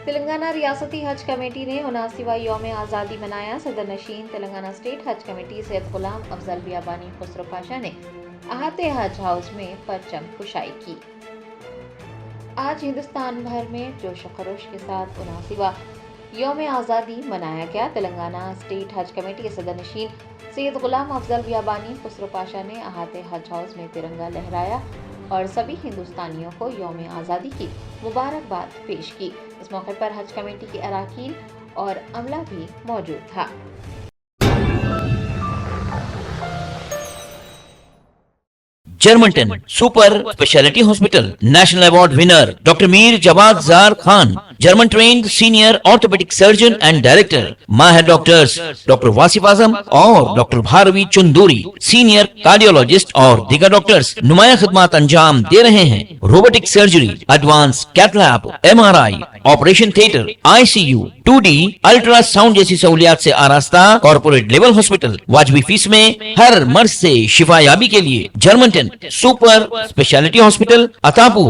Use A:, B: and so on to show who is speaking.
A: تلنگانہ ریاستی حج کمیٹی نے 79واں یوم آزادی منایا۔ صدر نشین تلنگانہ اسٹیٹ حج کمیٹی سید غلام افضل بیابانی خسرو پاشا نے احاطے حج ہاؤس میں پرچم کشائی کی۔ آج ہندوستان بھر میں جوش و خروش کے ساتھ 79واں یوم آزادی منایا گیا۔ تلنگانہ اسٹیٹ حج کمیٹی کے صدر نشین سید غلام افضل بیابانی خسرو پاشا نے احاطے حج ہاؤس میں ترنگا لہرایا اور سبھی ہندوستانیوں کو یوم آزادی کی مبارکباد پیش کی۔ اس موقع پر حج کمیٹی کے اراکین اور عملہ بھی موجود تھا۔
B: Germanten super speciality hospital national award winner doctor Mir Jawad Zar Khan, German trained senior orthopaedic surgeon and director, ماہر ڈاکٹرز ڈاکٹر واصف اعظم اور doctor Bharavi Chanduri, senior cardiologist اور دیگر ڈاکٹرز نمایاں خدمات انجام دے رہے ہیں۔ Robotic surgery, advance cath lab, MRI، operation theatre, ICU، 2D ultrasound جیسی سہولیات سے آراستہ کارپوریٹ لیول ہاسپٹل، واجبی فیس میں ہر مرض سے شفا یابی کے لیے جرمنٹن سپر اسپیشلٹی ہاسپٹل، عطا پور۔